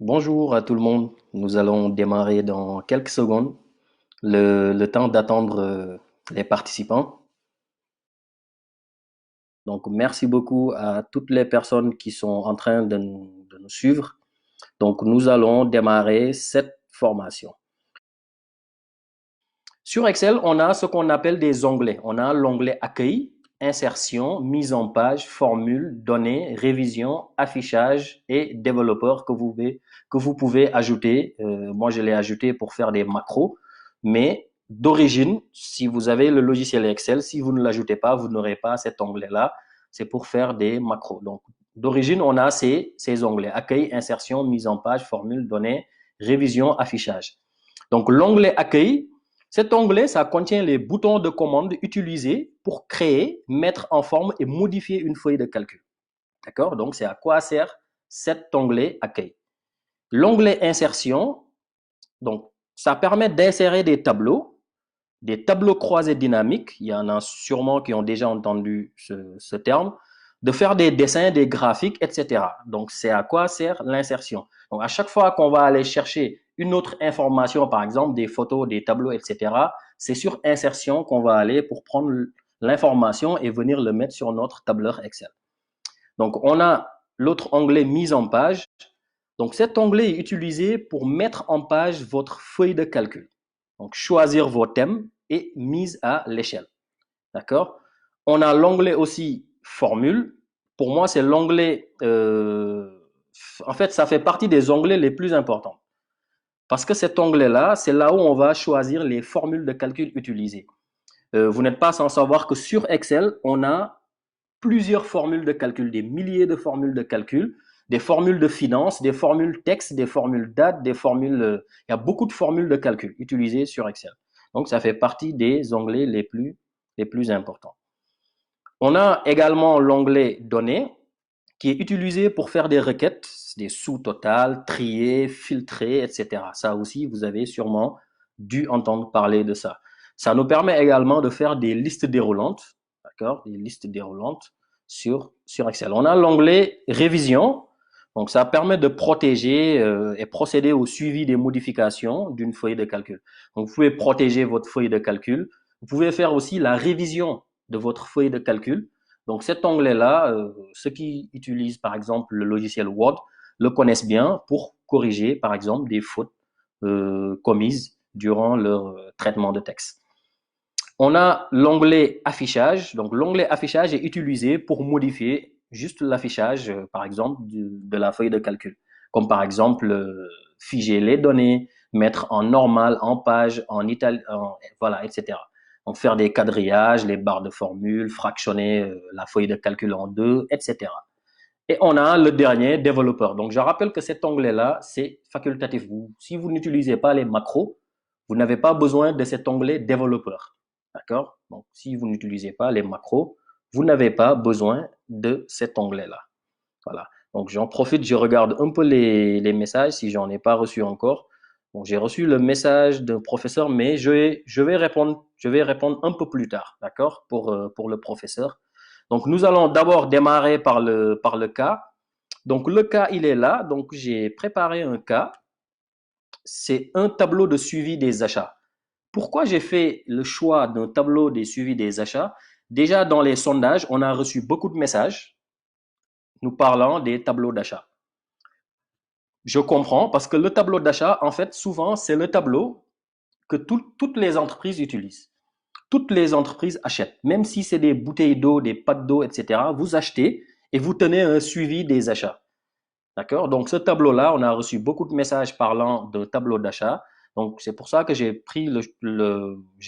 Bonjour à tout le monde. Nous allons démarrer dans quelques secondes. Le temps d'attendre les participants. Donc, merci beaucoup à toutes les personnes qui sont en train de nous suivre. Donc, nous allons démarrer cette formation. Sur Excel, on a ce qu'on appelle des onglets. On a l'onglet Accueil, Insertion, Mise en page, Formule, Données, Révision, Affichage et Développeur que vous pouvez ajouter. Moi, je l'ai ajouté pour faire des macros, mais d'origine, si vous avez le logiciel Excel, si vous ne l'ajoutez pas, vous n'aurez pas cet onglet-là. C'est pour faire des macros. Donc, d'origine, on a ces onglets Accueil, Insertion, Mise en page, Formule, Données, Révision, Affichage. Donc, l'onglet Accueil, cet onglet, ça contient les boutons de commande utilisés pour créer, mettre en forme et modifier une feuille de calcul. D'accord? Donc, c'est à quoi sert cet onglet Accueil. L'onglet Insertion, donc, ça permet d'insérer des tableaux croisés dynamiques. Il y en a sûrement qui ont déjà entendu ce terme. De faire des dessins, des graphiques, etc. Donc, c'est à quoi sert l'insertion. Donc, à chaque fois qu'on va aller chercher une autre information, par exemple des photos, des tableaux, etc., c'est sur insertion qu'on va aller pour prendre l'information et venir le mettre sur notre tableur Excel. Donc, on a l'autre onglet mise en page. Donc, cet onglet est utilisé pour mettre en page votre feuille de calcul. Donc, choisir vos thèmes et mise à l'échelle. D'accord? On a l'onglet aussi formule. Pour moi, c'est l'onglet. En fait, ça fait partie des onglets les plus importants. Parce que cet onglet-là, c'est là où on va choisir les formules de calcul utilisées. Vous n'êtes pas sans savoir que sur Excel, on a plusieurs formules de calcul, des milliers de formules de calcul, des formules de finance, des formules texte, des formules date, des formules. Il y a beaucoup de formules de calcul utilisées sur Excel. Donc, ça fait partie des onglets les plus importants. On a également l'onglet données qui est utilisé pour faire des requêtes, des sous-totales, trier, filtrer, etc. Ça aussi, vous avez sûrement dû entendre parler de ça. Ça nous permet également de faire des listes déroulantes, d'accord, des listes déroulantes sur Excel. On a l'onglet révision. Donc, ça permet de protéger et procéder au suivi des modifications d'une feuille de calcul. Donc, vous pouvez protéger votre feuille de calcul. Vous pouvez faire aussi la révision de votre feuille de calcul. Donc, cet onglet-là, ceux qui utilisent par exemple le logiciel Word le connaissent bien pour corriger par exemple des fautes commises durant leur traitement de texte. On a l'onglet affichage. Donc, l'onglet affichage est utilisé pour modifier juste l'affichage, par exemple, de la feuille de calcul. Comme par exemple, figer les données, mettre en normal, en page, en italien, voilà, etc. Donc, faire des quadrillages, les barres de formule, fractionner la feuille de calcul en deux, etc. Et on a le dernier, développeur. Donc, je rappelle que cet onglet-là, c'est facultatif. Si vous n'utilisez pas les macros, vous n'avez pas besoin de cet onglet développeur. D'accord? Donc, si vous n'utilisez pas les macros, vous n'avez pas besoin de cet onglet-là. Voilà. Donc, j'en profite, je regarde un peu les messages si j'en ai pas reçu encore. Bon, j'ai reçu le message d'un professeur, mais je vais répondre un peu plus tard, d'accord, pour le professeur. Donc, nous allons d'abord démarrer par le cas. Donc, le cas, il est là. Donc, j'ai préparé un cas. C'est un tableau de suivi des achats. Pourquoi j'ai fait le choix d'un tableau de suivi des achats? Déjà, dans les sondages, on a reçu beaucoup de messages nous parlant des tableaux d'achat. Je comprends parce que le tableau d'achat, en fait, souvent, c'est le tableau que toutes les entreprises utilisent. Toutes les entreprises achètent, même si c'est des bouteilles d'eau, des pâtes d'eau, etc. Vous achetez et vous tenez un suivi des achats. D'accord? Donc, ce tableau-là, on a reçu beaucoup de messages parlant de tableau d'achat. Donc, c'est pour ça que j'ai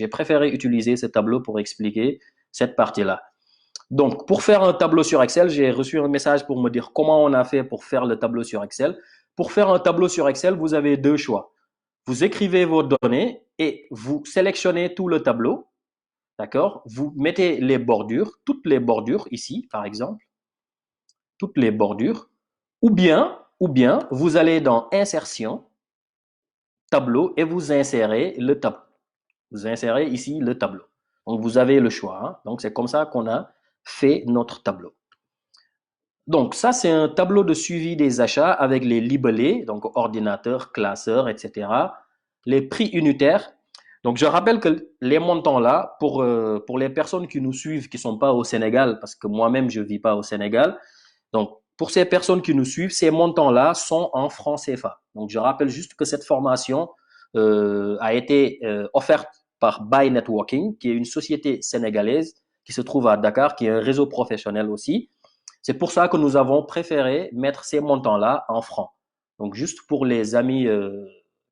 préféré utiliser ce tableau pour expliquer cette partie-là. Donc, pour faire un tableau sur Excel, j'ai reçu un message pour me dire comment on a fait pour faire le tableau sur Excel. Pour faire un tableau sur Excel, vous avez deux choix. Vous écrivez vos données et vous sélectionnez tout le tableau. D'accord? Vous mettez les bordures, toutes les bordures ici, par exemple, toutes les bordures. Ou bien, vous allez dans Insertion, Tableau et vous insérez le tableau. Vous insérez ici le tableau. Donc, vous avez le choix. Hein. Donc, c'est comme ça qu'on a fait notre tableau. Donc, ça, c'est un tableau de suivi des achats avec les libellés, donc ordinateur, classeur, etc. Les prix unitaires. Donc, je rappelle que les montants là, pour les personnes qui nous suivent, qui sont pas au Sénégal, parce que moi-même, je vis pas au Sénégal. Donc, pour ces personnes qui nous suivent, ces montants-là sont en francs CFA. Donc, je rappelle juste que cette formation a été offerte par Buy Networking, qui est une société sénégalaise qui se trouve à Dakar, qui est un réseau professionnel aussi. C'est pour ça que nous avons préféré mettre ces montants-là en francs. Donc, juste pour les amis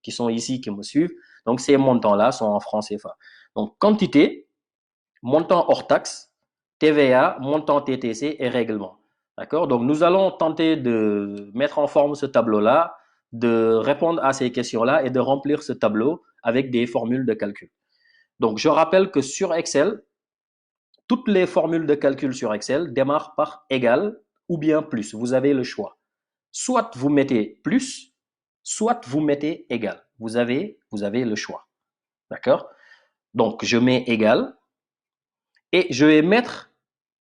qui sont ici, qui me suivent, donc ces montants-là sont en francs CFA. Donc, quantité, montant hors taxe, TVA, montant TTC et règlement. D'accord? Donc, nous allons tenter de mettre en forme ce tableau-là, de répondre à ces questions-là et de remplir ce tableau avec des formules de calcul. Donc, je rappelle que sur Excel, toutes les formules de calcul sur Excel démarrent par égal ou bien plus. Vous avez le choix. Soit vous mettez plus, soit vous mettez égal. Vous avez le choix. D'accord? Donc, je mets égal et je vais mettre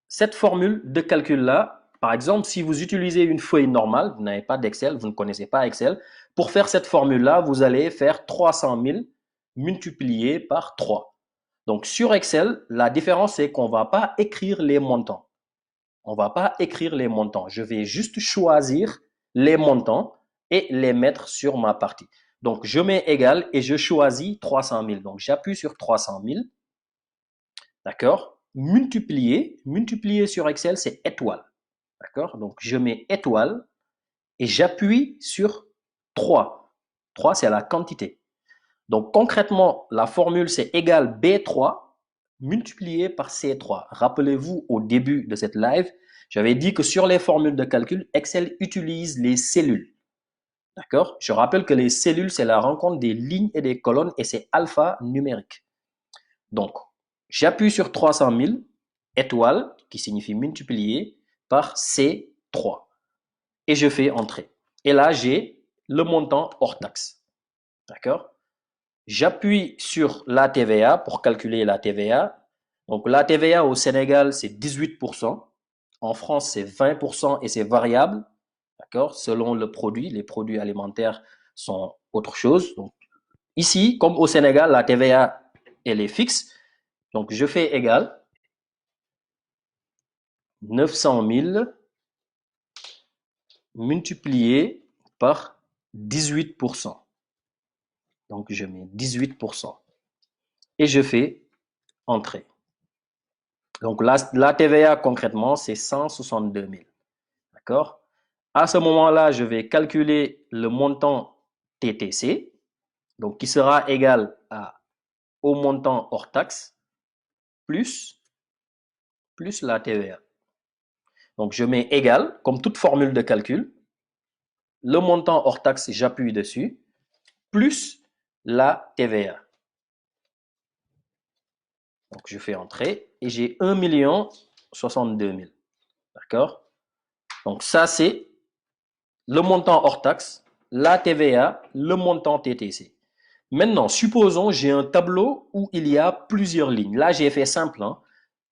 cette formule de calcul-là. Par exemple, si vous utilisez une feuille normale, vous n'avez pas d'Excel, vous ne connaissez pas Excel, pour faire cette formule-là, vous allez faire 300 000 multiplié par 3. Donc, sur Excel, la différence, c'est qu'on ne va pas écrire les montants. On ne va pas écrire les montants. Je vais juste choisir les montants et les mettre sur ma partie. Donc, je mets égal et je choisis 300 000. Donc, j'appuie sur 300 000. D'accord? Multiplier. Multiplier sur Excel, c'est étoile. D'accord? Donc, je mets étoile et j'appuie sur 3. 3, c'est la quantité. Donc, concrètement, la formule, c'est égal B3 multiplié par C3. Rappelez-vous, au début de cette live, j'avais dit que sur les formules de calcul, Excel utilise les cellules. D'accord? Je rappelle que les cellules, c'est la rencontre des lignes et des colonnes et c'est alpha numérique. Donc, j'appuie sur 300 000, étoile, qui signifie multiplier, par C3. Et je fais entrer. Et là, j'ai le montant hors taxe. D'accord? J'appuie sur la TVA pour calculer la TVA. Donc, la TVA au Sénégal, c'est 18%. En France, c'est 20% et c'est variable. D'accord? Selon le produit, les produits alimentaires sont autre chose. Donc, ici, comme au Sénégal, la TVA, elle est fixe. Donc, je fais égal 900 000 multiplié par 18%. Donc, je mets 18% et je fais entrer. Donc, la TVA, concrètement, c'est 162 000. D'accord? À ce moment-là, je vais calculer le montant TTC, donc qui sera égal au montant hors taxe plus la TVA. Donc, je mets égal, comme toute formule de calcul, le montant hors taxe, j'appuie dessus, plus la TVA. Donc, je fais entrer et j'ai 1 062 000. D'accord? Donc, ça, c'est le montant hors taxe, la TVA, le montant TTC. Maintenant, supposons j'ai un tableau où il y a plusieurs lignes. Là, j'ai fait simple. Hein.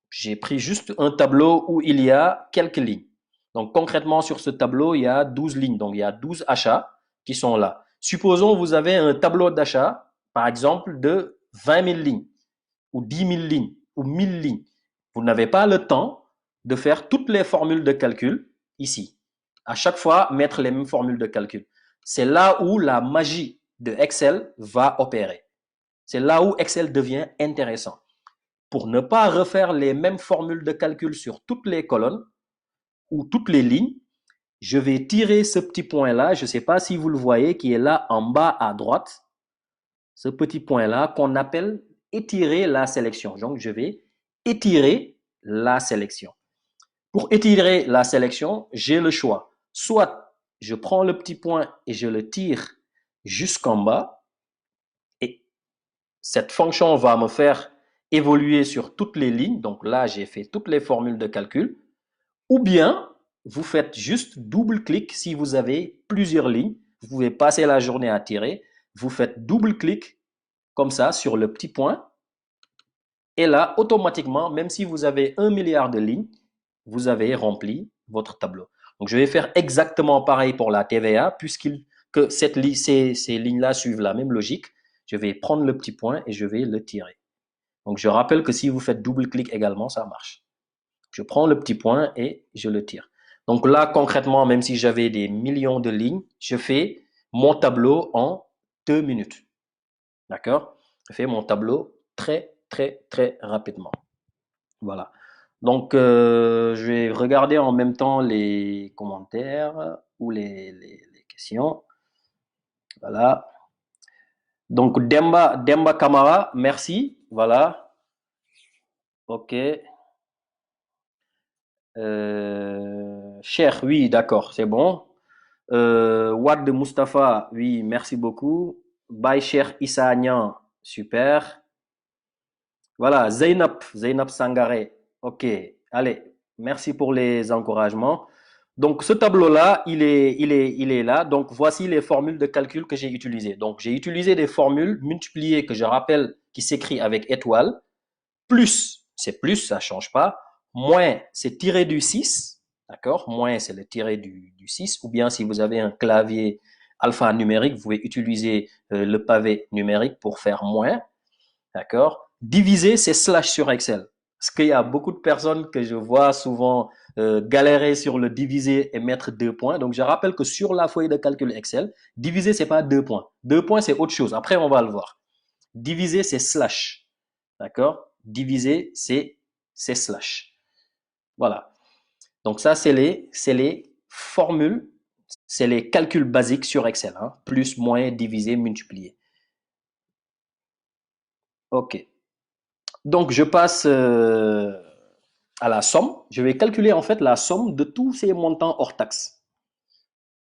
J'ai pris juste un tableau où il y a quelques lignes. Donc, concrètement, sur ce tableau, il y a 12 lignes. Donc, il y a 12 achats qui sont là. Supposons vous avez un tableau d'achat, par exemple, de 20 000 lignes, ou 10 000 lignes, ou 1000 lignes. Vous n'avez pas le temps de faire toutes les formules de calcul ici. À chaque fois, mettre les mêmes formules de calcul. C'est là où la magie de Excel va opérer. C'est là où Excel devient intéressant. Pour ne pas refaire les mêmes formules de calcul sur toutes les colonnes ou toutes les lignes, je vais tirer ce petit point-là, je ne sais pas si vous le voyez, qui est là en bas à droite, ce petit point-là qu'on appelle étirer la sélection. Donc, je vais étirer la sélection. Pour étirer la sélection, j'ai le choix. Soit je prends le petit point et je le tire jusqu'en bas, et cette fonction va me faire évoluer sur toutes les lignes. Donc là, j'ai fait toutes les formules de calcul. Ou bien, vous faites juste double-clic si vous avez plusieurs lignes. Vous pouvez passer la journée à tirer. Vous faites double-clic comme ça sur le petit point. Et là, automatiquement, même si vous avez 1 milliard de lignes, vous avez rempli votre tableau. Donc, je vais faire exactement pareil pour la TVA, que ces lignes-là suivent la même logique. Je vais prendre le petit point et je vais le tirer. Donc, je rappelle que si vous faites double-clic également, ça marche. Je prends le petit point et je le tire. Donc là, concrètement, même si j'avais des millions de lignes, je fais mon tableau en 2 minutes. D'accord? Je fais mon tableau très, très, très rapidement. Voilà. Donc, je vais regarder en même temps les commentaires ou les questions. Voilà. Donc, Demba Kamara, merci. Voilà. OK. Cher, oui, d'accord, c'est bon. Wad de Mustafa, oui, merci beaucoup. Bye, cher Issa Agnan, super. Voilà, Zainab Sangaré, ok. Allez, merci pour les encouragements. Donc, ce tableau-là, il est là. Donc, voici les formules de calcul que j'ai utilisées. Donc, j'ai utilisé des formules multipliées que je rappelle qui s'écrit avec étoile. Plus, c'est plus, ça ne change pas. Moins, c'est tiré du 6. D'accord? Moins, c'est le tiré du 6. Ou bien, si vous avez un clavier alphanumérique, vous pouvez utiliser le pavé numérique pour faire moins. D'accord? Diviser, c'est slash sur Excel. Parce qu'il y a beaucoup de personnes que je vois souvent galérer sur le diviser et mettre 2 points. Donc, je rappelle que sur la feuille de calcul Excel, diviser, c'est pas 2 points. 2 points, c'est autre chose. Après, on va le voir. Diviser, c'est slash. D'accord? Diviser, c'est slash. Voilà. Donc, ça, c'est les formules, c'est les calculs basiques sur Excel. Hein. Plus, moins, diviser, multiplier. OK. Donc, je passe à la somme. Je vais calculer en fait la somme de tous ces montants hors taxes.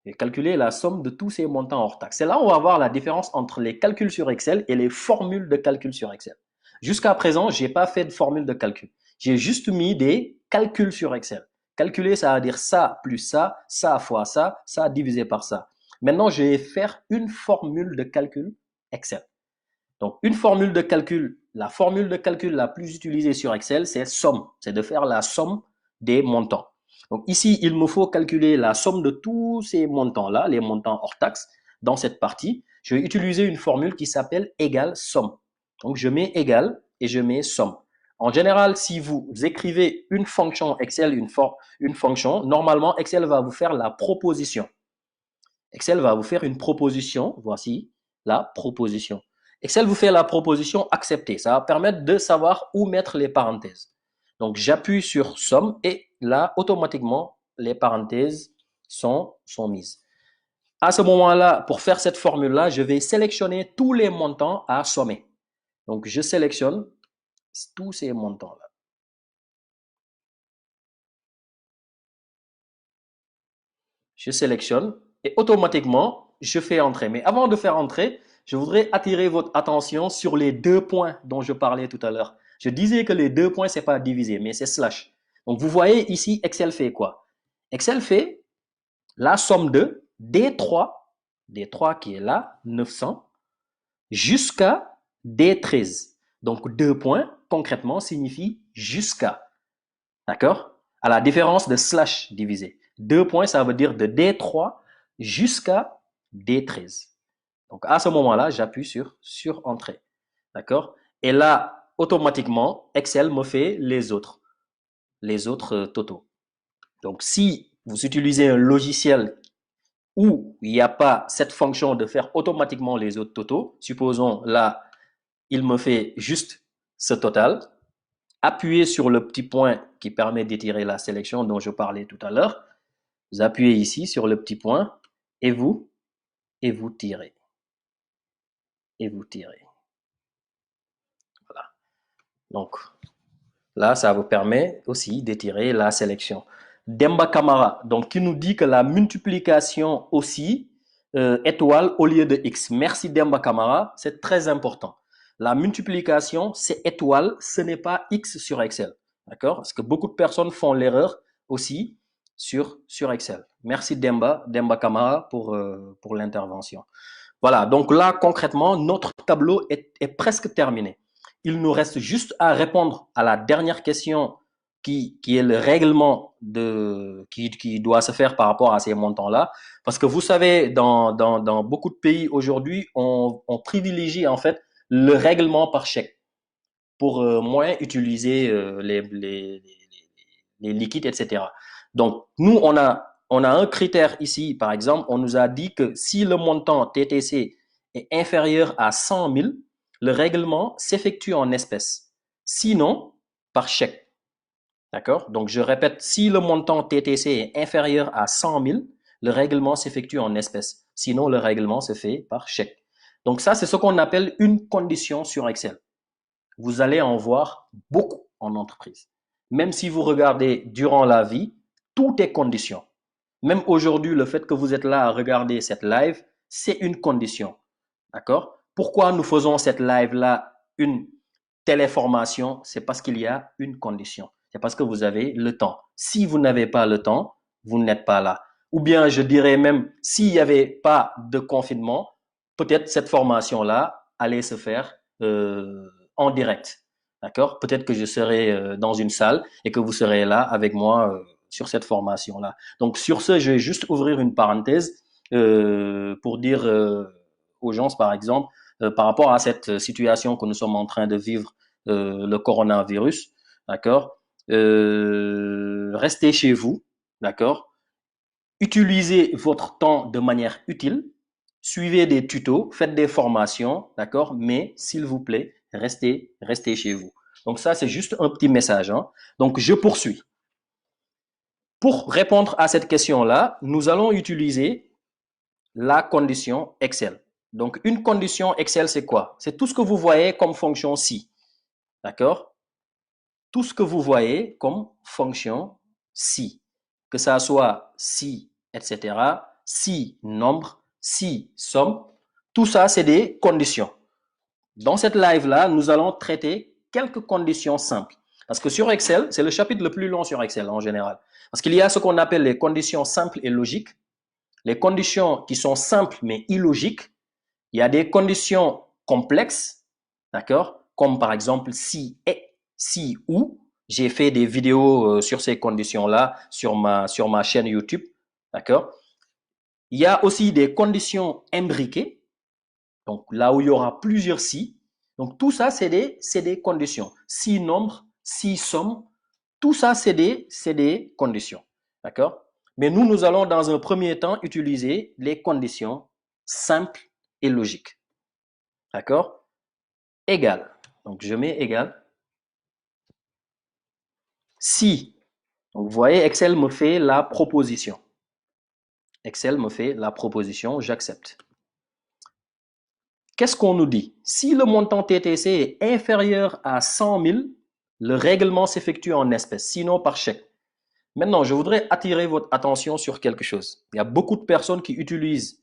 Je vais calculer la somme de tous ces montants hors taxes. C'est là où on va voir la différence entre les calculs sur Excel et les formules de calcul sur Excel. Jusqu'à présent, je n'ai pas fait de formule de calcul. J'ai juste mis des calculs sur Excel. Calculer, ça veut dire ça plus ça fois ça divisé par ça. Maintenant, je vais faire une formule de calcul Excel. Donc, une formule de calcul, la formule de calcul la plus utilisée sur Excel, c'est somme. C'est de faire la somme des montants. Donc, ici, il me faut calculer la somme de tous ces montants-là, les montants hors taxe, dans cette partie. Je vais utiliser une formule qui s'appelle égale somme. Donc, je mets égal et je mets somme. En général, si vous écrivez une fonction Excel, une fonction, normalement, Excel va vous faire la proposition. Excel va vous faire une proposition. Voici la proposition. Excel vous fait la proposition accepter. Ça va permettre de savoir où mettre les parenthèses. Donc, j'appuie sur somme et là, automatiquement, les parenthèses sont mises. À ce moment-là, pour faire cette formule-là, je vais sélectionner tous les montants à sommer. Donc, je sélectionne tous ces montants-là. Je sélectionne et automatiquement, je fais entrer. Mais avant de faire entrer, je voudrais attirer votre attention sur les 2 points dont je parlais tout à l'heure. Je disais que les 2 points, c'est pas diviser, mais c'est slash. Donc, vous voyez ici, Excel fait quoi? Excel fait la somme de D3 qui est là, 900, jusqu'à D13. Donc, 2 points, concrètement, signifie jusqu'à. D'accord? À la différence de slash divisé. 2 points, ça veut dire de D3 jusqu'à D13. Donc, à ce moment-là, j'appuie sur Entrée. D'accord? Et là, automatiquement, Excel me fait les autres totaux. Donc, si vous utilisez un logiciel où il n'y a pas cette fonction de faire automatiquement les autres totaux, supposons là, il me fait juste ce total, appuyez sur le petit point qui permet d'étirer la sélection dont je parlais tout à l'heure. Vous appuyez ici sur le petit point et vous tirez. Et vous tirez. Voilà. Donc là, ça vous permet aussi d'étirer la sélection. Demba Kamara, donc qui nous dit que la multiplication aussi étoile au lieu de X. Merci Demba Kamara, c'est très important. La multiplication, c'est étoile, ce n'est pas X sur Excel. D'accord? Parce que beaucoup de personnes font l'erreur aussi sur Excel. Merci Demba Kamara pour l'intervention. Voilà, donc là, concrètement, notre tableau est presque terminé. Il nous reste juste à répondre à la dernière question qui est le règlement qui doit se faire par rapport à ces montants-là. Parce que vous savez, dans beaucoup de pays aujourd'hui, on privilégie en fait le règlement par chèque pour moins utiliser les liquides, etc. Donc, nous, on a un critère ici, par exemple, on nous a dit que si le montant TTC est inférieur à 100 000, le règlement s'effectue en espèces. Sinon, par chèque. D'accord? Donc, je répète, si le montant TTC est inférieur à 100 000, le règlement s'effectue en espèces. Sinon, le règlement se fait par chèque. Donc, ça, c'est ce qu'on appelle une condition sur Excel. Vous allez en voir beaucoup en entreprise. Même si vous regardez durant la vie, tout est condition. Même aujourd'hui, le fait que vous êtes là à regarder cette live, c'est une condition. D'accord? Pourquoi nous faisons cette live-là une téléformation? C'est parce qu'il y a une condition. C'est parce que vous avez le temps. Si vous n'avez pas le temps, vous n'êtes pas là. Ou bien, je dirais même, s'il n'y avait pas de confinement, peut-être cette formation-là allait se faire en direct. D'accord? Peut-être que je serai dans une salle et que vous serez là avec moi sur cette formation-là. Donc, sur ce, je vais juste ouvrir une parenthèse pour dire aux gens, par exemple, par rapport à cette situation que nous sommes en train de vivre, le coronavirus, d'accord? Restez chez vous, d'accord? Utilisez votre temps de manière utile, suivez des tutos, faites des formations, d'accord? Mais s'il vous plaît, restez chez vous. Donc ça, c'est juste un petit message, hein? Donc je poursuis. Pour répondre à cette question-là, nous allons utiliser la condition Excel. Donc une condition Excel, c'est quoi? C'est tout ce que vous voyez comme fonction si, d'accord? Tout ce que vous voyez comme fonction si, que ça soit si, etc., si nombre, si somme, tout ça, c'est des conditions. Dans cette live-là, nous allons traiter quelques conditions simples. Parce que sur Excel, c'est le chapitre le plus long sur Excel en général. Parce qu'il y a ce qu'on appelle les conditions simples et logiques, les conditions qui sont simples mais illogiques. Il y a des conditions complexes, d'accord? Comme par exemple si et, si ou. J'ai fait des vidéos sur ces conditions-là sur ma chaîne YouTube, d'accord? Il y a aussi des conditions imbriquées, donc là où il y aura plusieurs si. Donc tout ça, c'est des conditions. Si nombre, si somme, tout ça, c'est des conditions, d'accord? Mais nous allons dans un premier temps utiliser les conditions simples et logiques, d'accord? Égal. Donc je mets égal. Si, donc vous voyez, Excel me fait la proposition. Excel me fait la proposition, j'accepte. Qu'est-ce qu'on nous dit? Si le montant TTC est inférieur à 100 000, le règlement s'effectue en espèces, sinon par chèque. Maintenant, je voudrais attirer votre attention sur quelque chose. Il y a beaucoup de personnes qui utilisent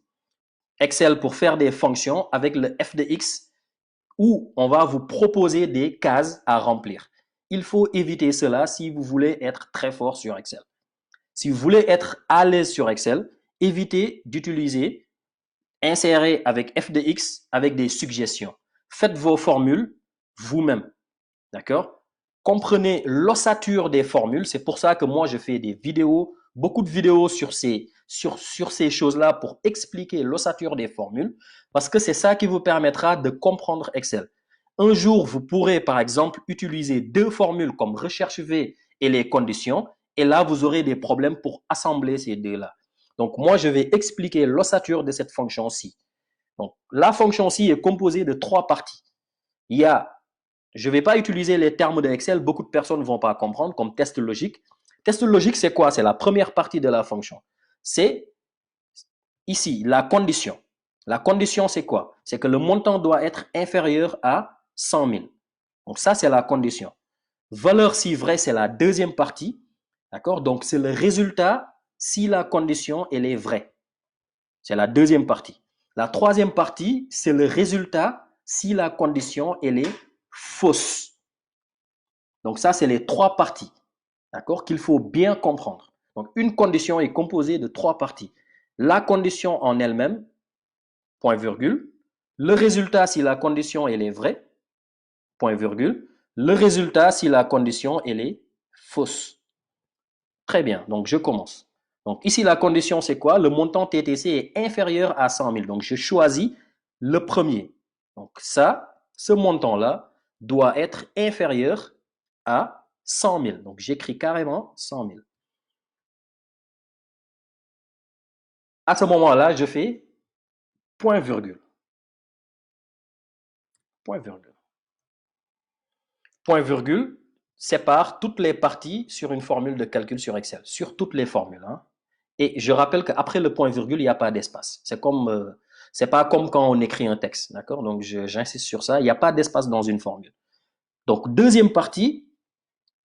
Excel pour faire des fonctions avec le FDX où on va vous proposer des cases à remplir. Il faut éviter cela si vous voulez être très fort sur Excel. Si vous voulez être à l'aise sur Excel, évitez d'utiliser insérer avec FDX avec des suggestions. Faites vos formules vous-même. D'accord? Comprenez l'ossature des formules. C'est pour ça que moi, je fais des vidéos, beaucoup de vidéos sur ces choses-là pour expliquer l'ossature des formules parce que c'est ça qui vous permettra de comprendre Excel. Un jour, vous pourrez, par exemple, utiliser deux formules comme recherche V et les conditions et là, vous aurez des problèmes pour assembler ces deux-là. Donc, moi, je vais expliquer l'ossature de cette fonction-ci. Donc, la fonction-ci est composée de trois parties. Il y a, je ne vais pas utiliser les termes de Excel, beaucoup de personnes ne vont pas comprendre, comme test logique. Test logique, c'est quoi? C'est la première partie de la fonction. C'est ici, la condition. La condition, c'est quoi? C'est que le montant doit être inférieur à 100 000. Donc, ça, c'est la condition. Valeur si vrai, c'est la deuxième partie. D'accord? Donc, c'est le résultat si la condition, elle est vraie. C'est la deuxième partie. La troisième partie, c'est le résultat si la condition, elle est fausse. Donc, ça, c'est les trois parties. D'accord? Qu'il faut bien comprendre. Donc, une condition est composée de trois parties. La condition en elle-même, point virgule. Le résultat si la condition, elle est vraie, point virgule. Le résultat si la condition, elle est fausse. Très bien, donc je commence. Donc ici, la condition, c'est quoi? Le montant TTC est inférieur à 100 000. Donc je choisis le premier. Donc ça, ce montant-là doit être inférieur à 100 000. Donc j'écris carrément 100 000. À ce moment-là, je fais point virgule. Point virgule. Point virgule sépare toutes les parties sur une formule de calcul sur Excel, sur toutes les formules. Hein. Et je rappelle qu'après le point virgule, il n'y a pas d'espace. C'est pas comme quand on écrit un texte, d'accord? Donc j'insiste sur ça. Il n'y a pas d'espace dans une formule. Donc deuxième partie,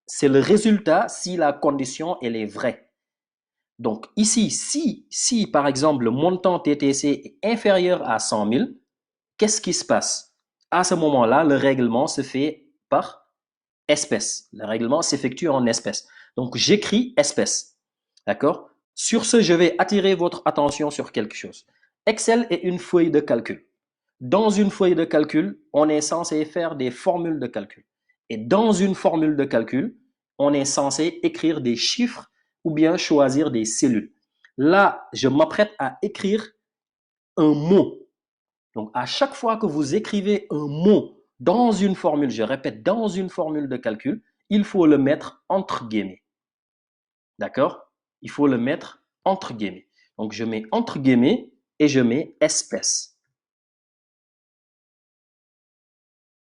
c'est le résultat si la condition elle est vraie. Donc ici, si par exemple le montant TTC est inférieur à 100 000, qu'est-ce qui se passe? À ce moment-là, le règlement se fait par espèces. Le règlement s'effectue en espèces. Donc, j'écris espèces. D'accord? Sur ce, je vais attirer votre attention sur quelque chose. Excel est une feuille de calcul. Dans une feuille de calcul, on est censé faire des formules de calcul. Et dans une formule de calcul, on est censé écrire des chiffres ou bien choisir des cellules. Là, je m'apprête à écrire un mot. Donc, à chaque fois que vous écrivez un mot dans une formule, je répète, dans une formule de calcul, il faut le mettre entre guillemets. D'accord? Il faut le mettre entre guillemets. Donc, je mets entre guillemets et je mets espèce.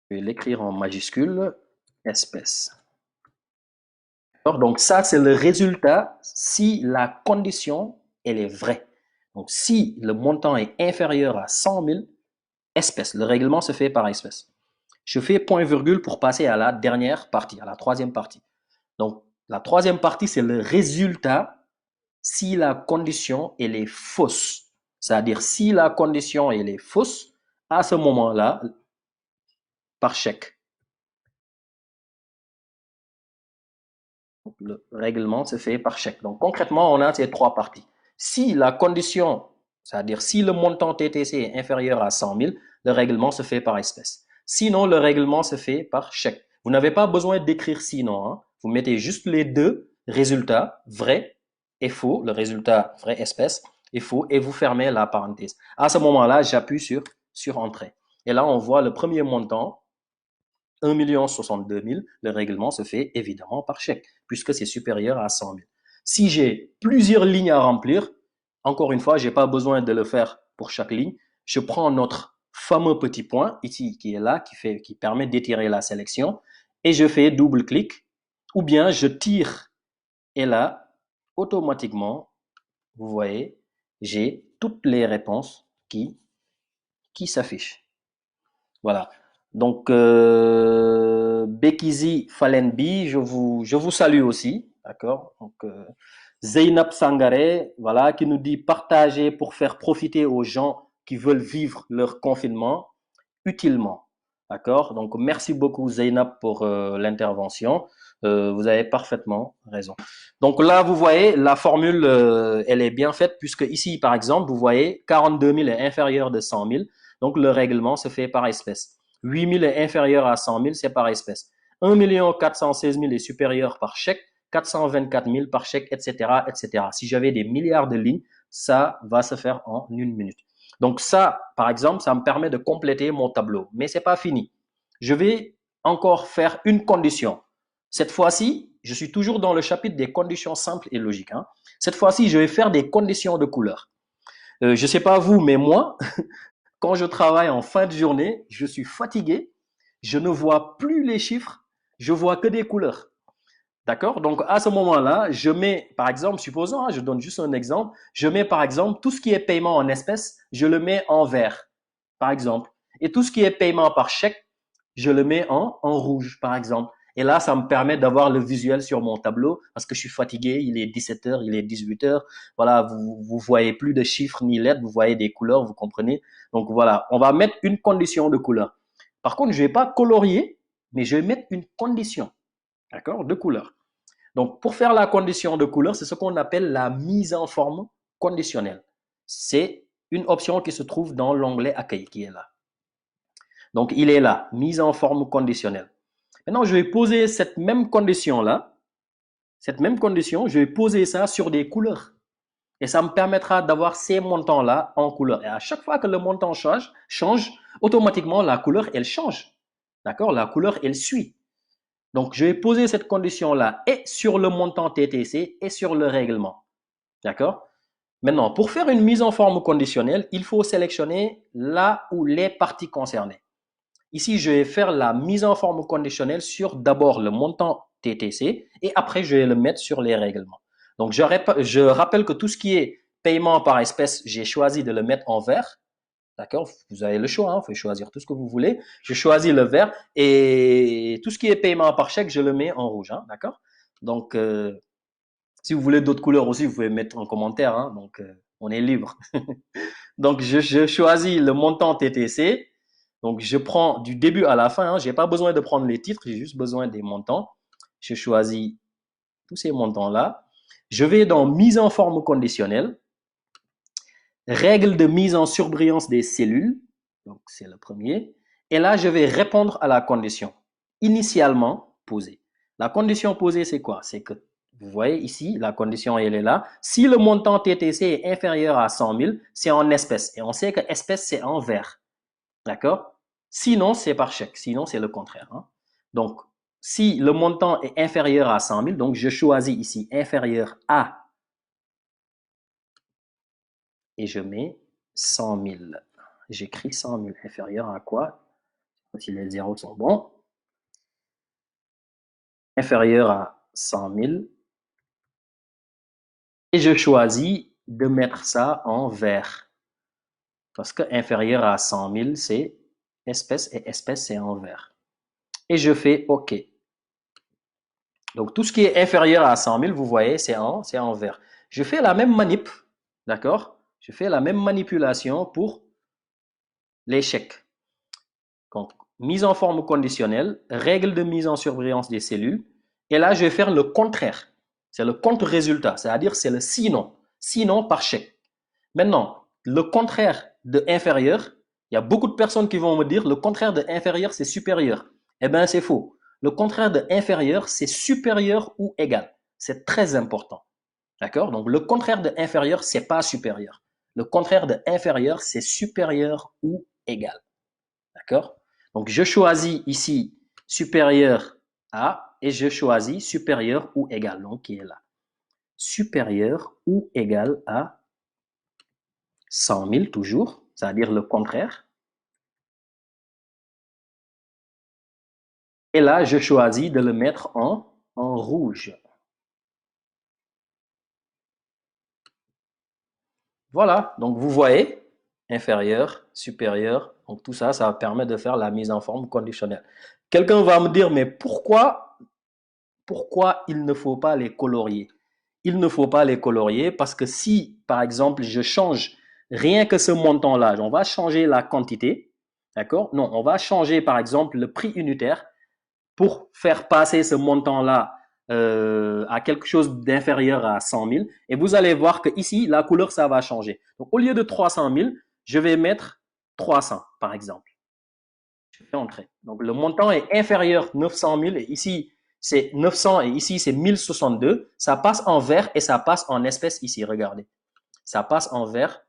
Je vais l'écrire en majuscule, espèce. Donc, ça, c'est le résultat si la condition, elle est vraie. Donc, si le montant est inférieur à 100 000 espèces, le règlement se fait par espèce. Je fais point virgule pour passer à la dernière partie, à la troisième partie. Donc, la troisième partie, c'est le résultat si la condition, elle est fausse. C'est-à-dire, si la condition, elle est fausse, à ce moment-là, par chèque. Le règlement se fait par chèque. Donc, concrètement, on a ces trois parties. Si la condition, c'est-à-dire si le montant TTC est inférieur à 100 000, le règlement se fait par espèce. Sinon, le règlement se fait par chèque. Vous n'avez pas besoin d'écrire sinon. Hein. Vous mettez juste les deux résultats, vrai et faux, le résultat vrai espèce et faux, et vous fermez la parenthèse. À ce moment-là, j'appuie sur Entrée. Et là, on voit le premier montant, 1 062 000, le règlement se fait évidemment par chèque, puisque c'est supérieur à 100 000. Si j'ai plusieurs lignes à remplir, encore une fois, je n'ai pas besoin de le faire pour chaque ligne. Je prends notre fameux petit point ici qui est là, qui permet d'étirer la sélection, et je fais double-clic, ou bien je tire, et là, automatiquement, vous voyez, j'ai toutes les réponses qui s'affichent. Voilà. Donc, Bekizi Falenbi, je vous salue aussi. D'accord? Donc, Zeynab Sangare, voilà, qui nous dit partager pour faire profiter aux gens qui veulent vivre leur confinement utilement. D'accord? Donc, merci beaucoup Zeynab pour l'intervention. Vous avez parfaitement raison. Donc là, vous voyez, la formule, elle est bien faite puisque ici, par exemple, vous voyez, 42 000 est inférieur de 100 000. Donc, le règlement se fait par espèce. 8 000 est inférieur à 100 000, c'est par espèce. 1 416 000 est supérieur par chèque. 424 000 par chèque, etc., etc. Si j'avais des milliards de lignes, ça va se faire en une minute. Donc ça, par exemple, ça me permet de compléter mon tableau. Mais c'est pas fini. Je vais encore faire une condition. Cette fois-ci, je suis toujours dans le chapitre des conditions simples et logiques. Hein. Cette fois-ci, je vais faire des conditions de couleur. Je ne sais pas vous, mais moi, quand je travaille en fin de journée, je suis fatigué. Je ne vois plus les chiffres. Je vois que des couleurs. D'accord? Donc, à ce moment-là, je mets, par exemple, supposons, hein, je donne juste un exemple, je mets, par exemple, tout ce qui est paiement en espèces, je le mets en vert, par exemple. Et tout ce qui est paiement par chèque, je le mets en rouge, par exemple. Et là, ça me permet d'avoir le visuel sur mon tableau parce que je suis fatigué, il est 17 heures, il est 18 heures. Voilà, vous voyez plus de chiffres ni lettres, vous voyez des couleurs, vous comprenez? Donc voilà, on va mettre une condition de couleur. Par contre, je vais pas colorier, mais je vais mettre une condition. D'accord? De couleur. Donc, pour faire la condition de couleur, c'est ce qu'on appelle la mise en forme conditionnelle. C'est une option qui se trouve dans l'onglet Accueil qui est là. Donc, il est là, mise en forme conditionnelle. Maintenant, je vais poser cette même condition-là cette même condition, je vais poser ça sur des couleurs. Et ça me permettra d'avoir ces montants-là en couleur. Et à chaque fois que le montant change, automatiquement, la couleur, elle change. D'accord? La couleur, elle suit. Donc, je vais poser cette condition-là et sur le montant TTC et sur le règlement. D'accord? Maintenant, pour faire une mise en forme conditionnelle, il faut sélectionner là où les parties concernées. Ici, je vais faire la mise en forme conditionnelle sur d'abord le montant TTC et après, je vais le mettre sur les règlements. Donc, je rappelle que tout ce qui est paiement par espèce, j'ai choisi de le mettre en vert. D'accord? Vous avez le choix, hein, vous pouvez choisir tout ce que vous voulez. Je choisis le vert et tout ce qui est paiement par chèque, je le mets en rouge. Hein, d'accord? Donc, si vous voulez d'autres couleurs aussi, vous pouvez mettre en commentaire. Hein, donc, on est libre. Donc, je choisis le montant TTC. Donc, je prends du début à la fin. Hein, je n'ai pas besoin de prendre les titres, j'ai juste besoin des montants. Je choisis tous ces montants-là. Je vais dans mise en forme conditionnelle. Règle de mise en surbrillance des cellules. Donc, c'est le premier. Et là, je vais répondre à la condition initialement posée. La condition posée, c'est quoi? C'est que, vous voyez ici, la condition, elle est là. Si le montant TTC est inférieur à 100 000, c'est en espèces. Et on sait que espèces, c'est en vert. D'accord? Sinon, c'est par chèque. Sinon, c'est le contraire. Hein? Donc, si le montant est inférieur à 100 000, donc je choisis ici inférieur à et je mets 100 000. J'écris 100 000 inférieur à quoi? Si les zéros sont bons. Inférieur à 100 000. Et je choisis de mettre ça en vert. Parce que inférieur à 100 000, c'est espèce et espèce, c'est en vert. Et je fais OK. Donc, tout ce qui est inférieur à 100 000, vous voyez, c'est en vert. Je fais la même manip, d'accord? Je fais la même manipulation pour les chèques. Donc, mise en forme conditionnelle, règle de mise en surbrillance des cellules. Et là, je vais faire le contraire. C'est le contre-résultat, c'est-à-dire c'est le sinon. Sinon par chèque. Maintenant, le contraire de inférieur, il y a beaucoup de personnes qui vont me dire le contraire de inférieur, c'est supérieur. Eh bien, c'est faux. Le contraire de inférieur, c'est supérieur ou égal. C'est très important. D'accord? Donc, le contraire de inférieur, c'est pas supérieur. Le contraire de inférieur, c'est supérieur ou égal. D'accord? Donc, je choisis ici supérieur à et je choisis supérieur ou égal, donc qui est là. Supérieur ou égal à 100 000 toujours, c'est-à-dire le contraire. Et là, je choisis de le mettre en rouge. Voilà, donc vous voyez, inférieur, supérieur, donc tout ça, ça permet de faire la mise en forme conditionnelle. Quelqu'un va me dire, mais pourquoi il ne faut pas les colorier? Il ne faut pas les colorier parce que si, par exemple, je change rien que ce montant-là, on va changer la quantité, d'accord? Non, on va changer, par exemple, le prix unitaire pour faire passer ce montant-là à quelque chose d'inférieur à 100 000. Et vous allez voir que ici, la couleur, ça va changer. Donc, au lieu de 300 000, je vais mettre 300, par exemple. Je fais entrer. Donc, le montant est inférieur à 900 000 et ici, c'est 900 et ici, c'est 1062. Ça passe en vert et ça passe en espèces ici. Regardez. Ça passe en vert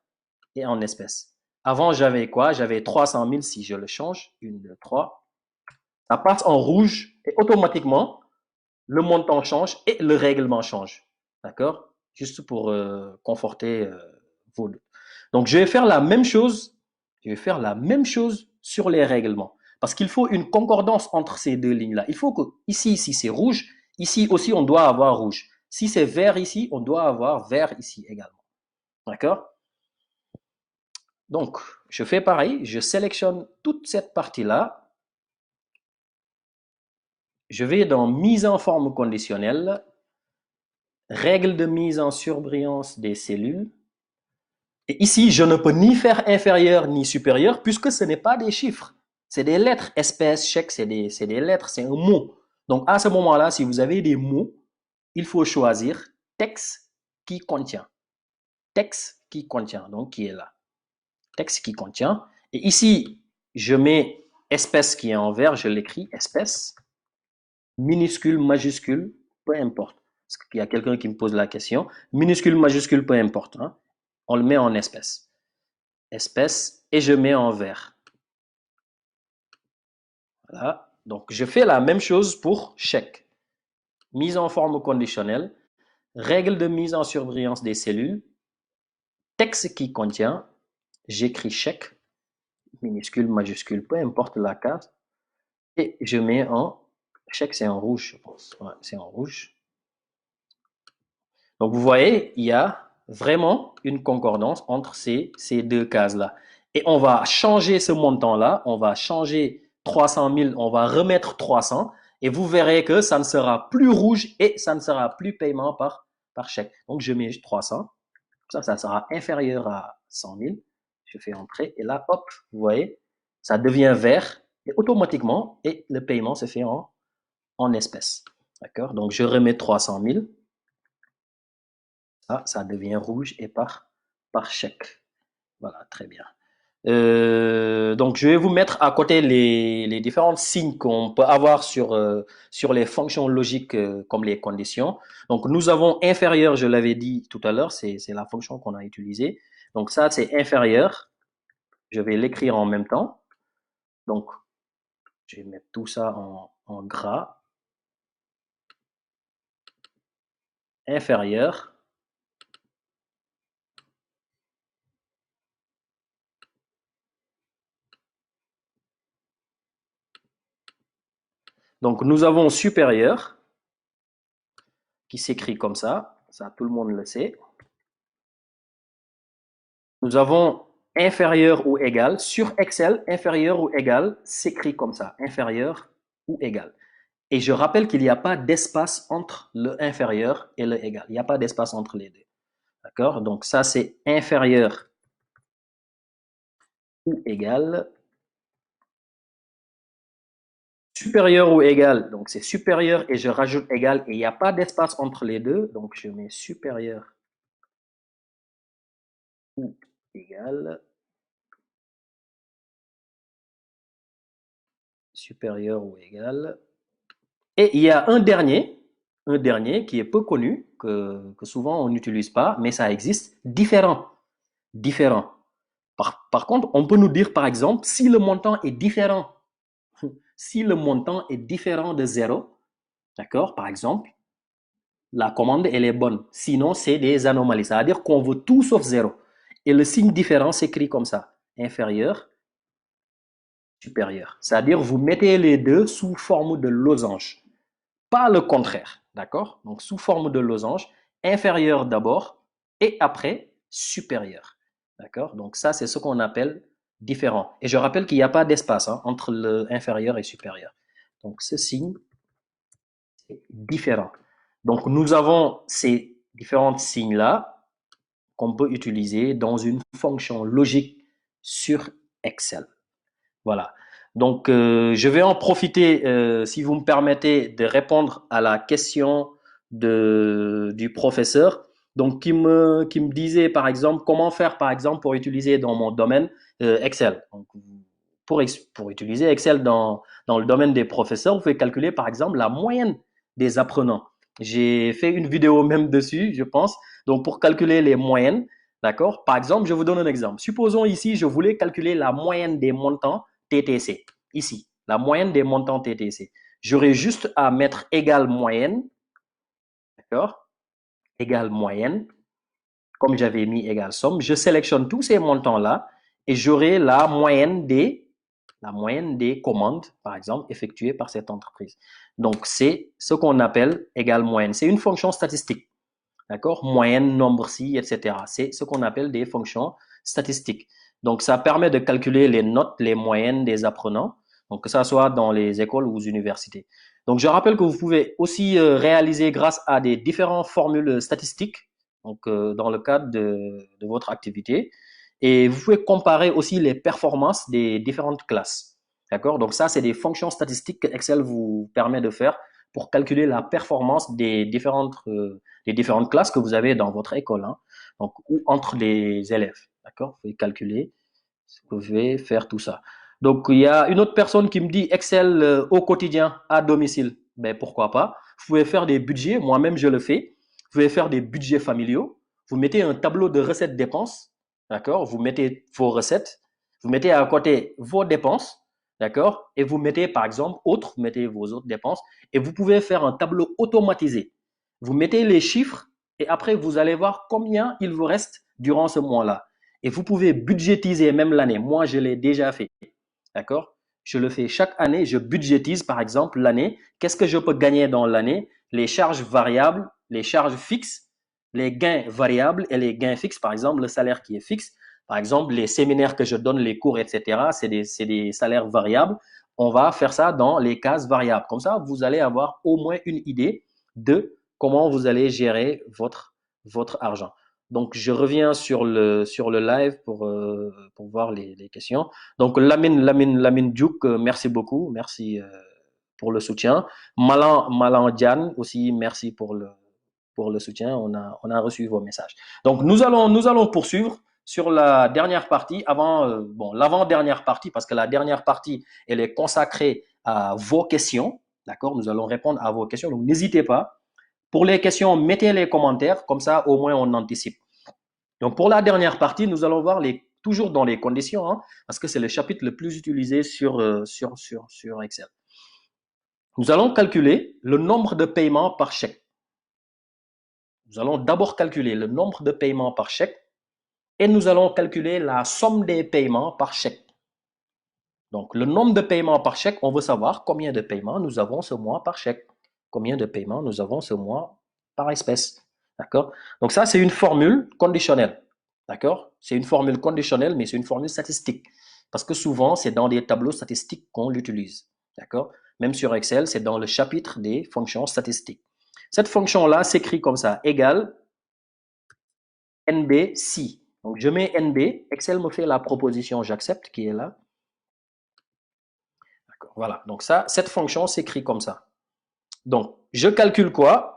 et en espèces. Avant, j'avais quoi? J'avais 300 000 si je le change. 1, 2, 3. Ça passe en rouge et automatiquement, le montant change et le règlement change. D'accord? Juste pour conforter vos deux. Donc, je vais faire la même chose. Je vais faire la même chose sur les règlements. Parce qu'il faut une concordance entre ces deux lignes-là. Il faut que ici, si c'est rouge, ici aussi, on doit avoir rouge. Si c'est vert ici, on doit avoir vert ici également. D'accord? Donc, je fais pareil. Je sélectionne toute cette partie-là. Je vais dans mise en forme conditionnelle, règle de mise en surbrillance des cellules. Et ici, je ne peux ni faire inférieur ni supérieur puisque ce n'est pas des chiffres. C'est des lettres. Espèce, chèque, c'est des lettres, c'est un mot. Donc, à ce moment-là, si vous avez des mots, il faut choisir texte qui contient. Texte qui contient, donc qui est là. Texte qui contient. Et ici, je mets espèce qui est en vert, je l'écris espèce, minuscule, majuscule, peu importe. Parce qu'il y a quelqu'un qui me pose la question. Minuscule, majuscule, peu importe, hein. On le met en espèces. Espèces et je mets en vert. Voilà. Donc, je fais la même chose pour chèque. Mise en forme conditionnelle, règle de mise en surbrillance des cellules, texte qui contient, j'écris chèque, minuscule, majuscule, peu importe la case, et je mets en, chèque c'est en rouge, je pense. Ouais, c'est en rouge. Donc, vous voyez, il y a vraiment une concordance entre ces deux cases-là. Et on va changer ce montant-là, on va changer 300 000, on va remettre 300, et vous verrez que ça ne sera plus rouge et ça ne sera plus paiement par chèque. Donc, je mets 300, ça sera inférieur à 100 000. Je fais entrer, et là, hop, vous voyez, ça devient vert, et automatiquement, et le paiement se fait en espèces. D'accord? Donc, je remets 300 000. Ça devient rouge et par chèque. Voilà, très bien. Donc, je vais vous mettre à côté les différents signes qu'on peut avoir sur les fonctions logiques comme les conditions. Donc, nous avons inférieur, je l'avais dit tout à l'heure, c'est la fonction qu'on a utilisée. Donc, ça, c'est inférieur. Je vais l'écrire en même temps. Donc, je vais mettre tout ça en gras. Inférieur. Donc, nous avons supérieur qui s'écrit comme ça. Ça, tout le monde le sait. Nous avons inférieur ou égal. Sur Excel, inférieur ou égal s'écrit comme ça. Inférieur ou égal. Et je rappelle qu'il n'y a pas d'espace entre le inférieur et le égal. Il n'y a pas d'espace entre les deux. D'accord? Donc ça, c'est inférieur ou égal. Supérieur ou égal. Donc c'est supérieur et je rajoute égal et il n'y a pas d'espace entre les deux. Donc je mets supérieur ou égal. Supérieur ou égal. Et il y a un dernier qui est peu connu, que souvent on n'utilise pas, mais ça existe, différent. Différent. Par contre, on peut nous dire, par exemple, si le montant est différent, si le montant est différent de zéro, d'accord, par exemple, la commande, elle est bonne. Sinon, c'est des anomalies. C'est-à-dire qu'on veut tout sauf zéro. Et le signe différent s'écrit comme ça. Inférieur, supérieur. C'est-à-dire, vous mettez les deux sous forme de losange. Pas le contraire, d'accord? Donc, sous forme de losange, inférieur d'abord et après supérieur, d'accord? Donc, ça, c'est ce qu'on appelle différent. Et je rappelle qu'il n'y a pas d'espace entre le inférieur et supérieur. Donc, ce signe, c'est différent. Donc, nous avons ces différents signes-là qu'on peut utiliser dans une fonction logique sur Excel. Voilà. Donc, je vais en profiter, si vous me permettez, de répondre à la question du professeur. Donc, qui me disait, par exemple, comment faire, par exemple, pour utiliser dans mon domaine Excel. Donc, pour utiliser Excel dans le domaine des professeurs, vous pouvez calculer, par exemple, la moyenne des apprenants. J'ai fait une vidéo même dessus, je pense. Donc, pour calculer les moyennes, d'accord? Par exemple, je vous donne un exemple. Supposons ici, je voulais calculer la moyenne des montants TTC. Ici, la moyenne des montants TTC. J'aurais juste à mettre égal moyenne, d'accord? Égal moyenne, comme j'avais mis égal somme. Je sélectionne tous ces montants-là et j'aurai la moyenne des commandes, par exemple, effectuées par cette entreprise. Donc, c'est ce qu'on appelle égal moyenne. C'est une fonction statistique. D'accord? Moyenne, nombre ci, etc. C'est ce qu'on appelle des fonctions statistiques. Donc, ça permet de calculer les notes, les moyennes des apprenants, donc que ça soit dans les écoles ou aux universités. Donc, je rappelle que vous pouvez aussi réaliser grâce à des différentes formules statistiques, donc dans le cadre de votre activité. Et vous pouvez comparer aussi les performances des différentes classes. D'accord? Donc, ça, c'est des fonctions statistiques que Excel vous permet de faire pour calculer la performance des différentes classes que vous avez dans votre école, hein, donc, ou entre les élèves. D'accord? Vous pouvez calculer, vous pouvez faire tout ça. Donc, il y a une autre personne qui me dit Excel au quotidien, à domicile. ben pourquoi pas. Vous pouvez faire des budgets, moi-même je le fais. Vous pouvez faire des budgets familiaux. Vous mettez un tableau de recettes dépenses, d'accord? Vous mettez vos recettes, vous mettez à côté vos dépenses, d'accord? Et vous mettez par exemple autres, vous mettez vos autres dépenses et vous pouvez faire un tableau automatisé. Vous mettez les chiffres et après vous allez voir combien il vous reste durant ce mois-là. Et vous pouvez budgétiser même l'année. Moi, je l'ai déjà fait, d'accord? Je le fais chaque année, je budgétise par exemple l'année. Qu'est-ce que je peux gagner dans l'année? Les charges variables, les charges fixes, les gains variables et les gains fixes. Par exemple, le salaire qui est fixe. Par exemple, les séminaires que je donne, les cours, etc., c'est des salaires variables. On va faire ça dans les cases variables. Comme ça, vous allez avoir au moins une idée de comment vous allez gérer votre argent. Donc, je reviens sur le live pour voir les questions. Donc, Lamine Diouk, merci beaucoup. Merci pour le soutien. Malan Diane aussi, merci pour le soutien. On a reçu vos messages. Donc, nous allons poursuivre sur la dernière partie, l'avant-dernière partie, parce que la dernière partie, elle est consacrée à vos questions. D'accord? Nous allons répondre à vos questions. Donc, n'hésitez pas. Pour les questions, mettez les commentaires, comme ça, au moins, on anticipe. Donc, pour la dernière partie, nous allons voir toujours dans les conditions, hein, parce que c'est le chapitre le plus utilisé sur Excel. Nous allons calculer le nombre de paiements par chèque. Nous allons d'abord calculer le nombre de paiements par chèque et nous allons calculer la somme des paiements par chèque. Donc, le nombre de paiements par chèque, on veut savoir combien de paiements nous avons ce mois par chèque. Combien de paiements nous avons ce mois par espèce. D'accord? Donc, ça, c'est une formule conditionnelle. D'accord? C'est une formule conditionnelle, mais c'est une formule statistique. Parce que souvent, c'est dans des tableaux statistiques qu'on l'utilise. D'accord? Même sur Excel, c'est dans le chapitre des fonctions statistiques. Cette fonction-là s'écrit comme ça, égale NB si. Donc, je mets NB, Excel me fait la proposition j'accepte qui est là. D'accord, voilà. Donc, cette fonction s'écrit comme ça. Donc, je calcule quoi?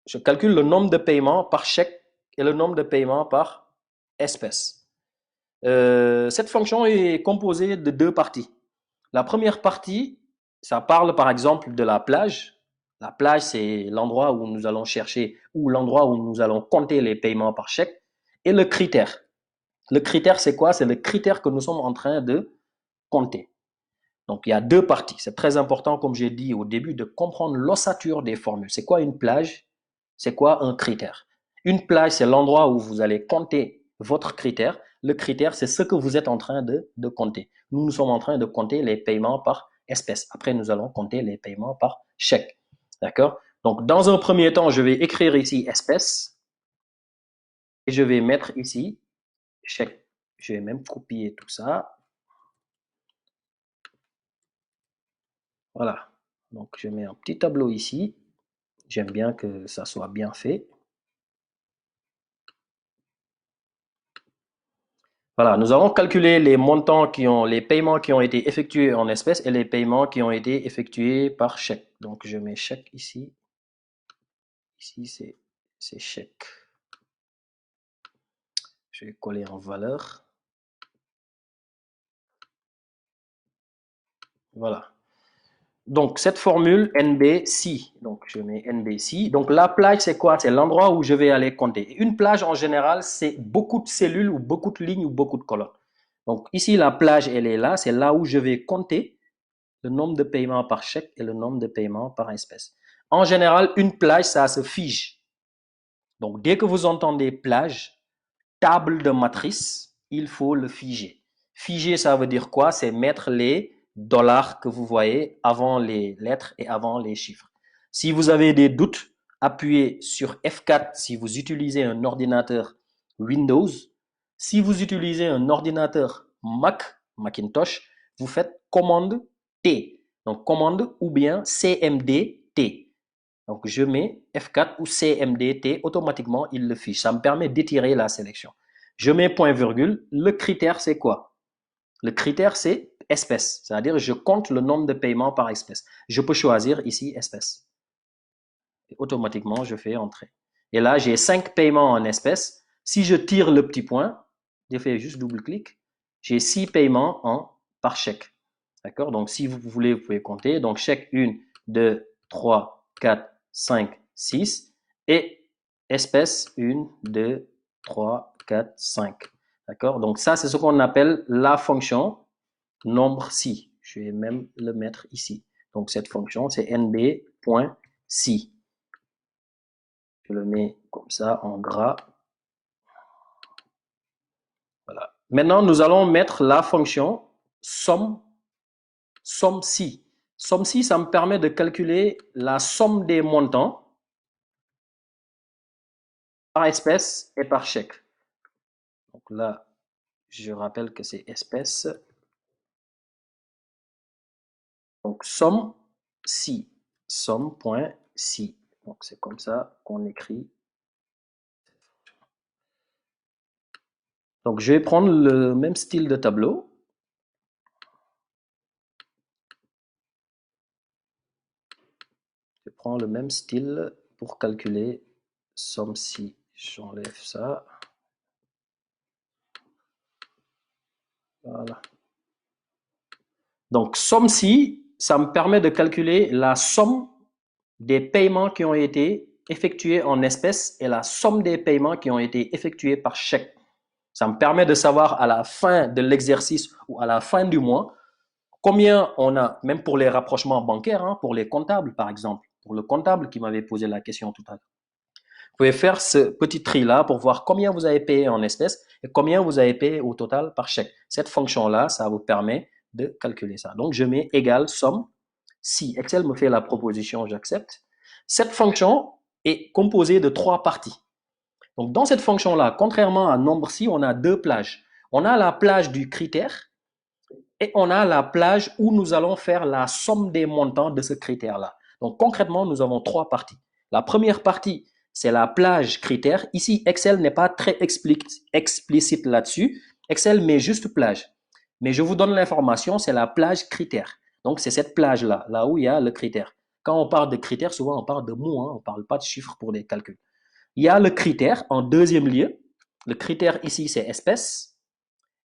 Je calcule le nombre de paiements par chèque et le nombre de paiements par espèce. Cette fonction est composée de deux parties. La première partie, ça parle par exemple de la plage. La plage, c'est l'endroit où nous allons chercher ou l'endroit où nous allons compter les paiements par chèque. Et le critère. Le critère, c'est quoi? C'est le critère que nous sommes en train de compter. Donc, il y a deux parties. C'est très important, comme j'ai dit au début, de comprendre l'ossature des formules. C'est quoi une plage? C'est quoi un critère? Une plage, c'est l'endroit où vous allez compter votre critère. Le critère, c'est ce que vous êtes en train de compter. Nous sommes en train de compter les paiements par espèce. Après, nous allons compter les paiements par chèque. D'accord? Donc, dans un premier temps, je vais écrire ici espèce et je vais mettre ici chèque. Je vais même copier tout ça. Voilà. Donc, je mets un petit tableau ici. J'aime bien que ça soit bien fait. Voilà, nous avons calculé les montants les paiements qui ont été effectués en espèces et les paiements qui ont été effectués par chèque. Donc, je mets chèque ici. Ici, c'est chèque. Je vais coller en valeur. Voilà. Donc, cette formule NB-si, donc je mets NB-si. Donc, la plage, c'est quoi? C'est l'endroit où je vais aller compter. Une plage, en général, c'est beaucoup de cellules ou beaucoup de lignes ou beaucoup de colonnes. Donc, ici, la plage, elle est là. C'est là où je vais compter le nombre de paiements par chèque et le nombre de paiements par espèce. En général, une plage, ça se fige. Donc, dès que vous entendez plage, table de matrice, il faut le figer. Figer, ça veut dire quoi? C'est mettre les dollars que vous voyez avant les lettres et avant les chiffres. Si vous avez des doutes, appuyez sur F4 si vous utilisez un ordinateur Windows. Si vous utilisez un ordinateur Macintosh, vous faites commande T. Donc, commande ou bien CMD-T. Donc, je mets F4 ou CMD-T, automatiquement, il le fiche. Ça me permet d'étirer la sélection. Je mets point virgule. Le critère, c'est quoi? Le critère, c'est espèce. C'est-à-dire, je compte le nombre de paiements par espèce. Je peux choisir ici espèce. Et automatiquement, je fais entrer. Et là, j'ai 5 paiements en espèces. Si je tire le petit point, je fais juste double-clic, j'ai 6 paiements par chèque. D'accord? Donc, si vous voulez, vous pouvez compter. Donc, chèque 1, 2, 3, 4, 5, 6 et espèce 1, 2, 3, 4, 5. D'accord? Donc ça, c'est ce qu'on appelle la fonction nombre si. Je vais même le mettre ici. Donc cette fonction, c'est nb.si. Je le mets comme ça en gras. Voilà. Maintenant, nous allons mettre la fonction somme si. Somme si, ça me permet de calculer la somme des montants par espèce et par chèque. Donc là, je rappelle que c'est espèce. Donc somme si. Somme.si. Donc c'est comme ça qu'on écrit. Donc je vais prendre le même style de tableau. Je prends le même style pour calculer somme si. J'enlève ça. Voilà. Donc somme si, ça me permet de calculer la somme des paiements qui ont été effectués en espèces et la somme des paiements qui ont été effectués par chèque. Ça me permet de savoir à la fin de l'exercice ou à la fin du mois combien on a, même pour les rapprochements bancaires, hein, pour les comptables par exemple, pour le comptable qui m'avait posé la question tout à l'heure. Vous pouvez faire ce petit tri-là pour voir combien vous avez payé en espèces et combien vous avez payé au total par chèque. Cette fonction-là, ça vous permet de calculer ça. Donc, je mets égal somme. Si Excel me fait la proposition, j'accepte. Cette fonction est composée de 3 parties. Donc, dans cette fonction-là, contrairement à nombre si, on a 2 plages. On a la plage du critère et on a la plage où nous allons faire la somme des montants de ce critère-là. Donc, concrètement, nous avons 3 parties. La première partie, c'est la plage critère. Ici, Excel n'est pas très explicite là-dessus. Excel met juste plage. Mais je vous donne l'information, c'est la plage critère. Donc, c'est cette plage-là, là où il y a le critère. Quand on parle de critères, souvent on parle de mots, hein, on ne parle pas de chiffres pour les calculs. Il y a le critère en deuxième lieu. Le critère ici, c'est espèce.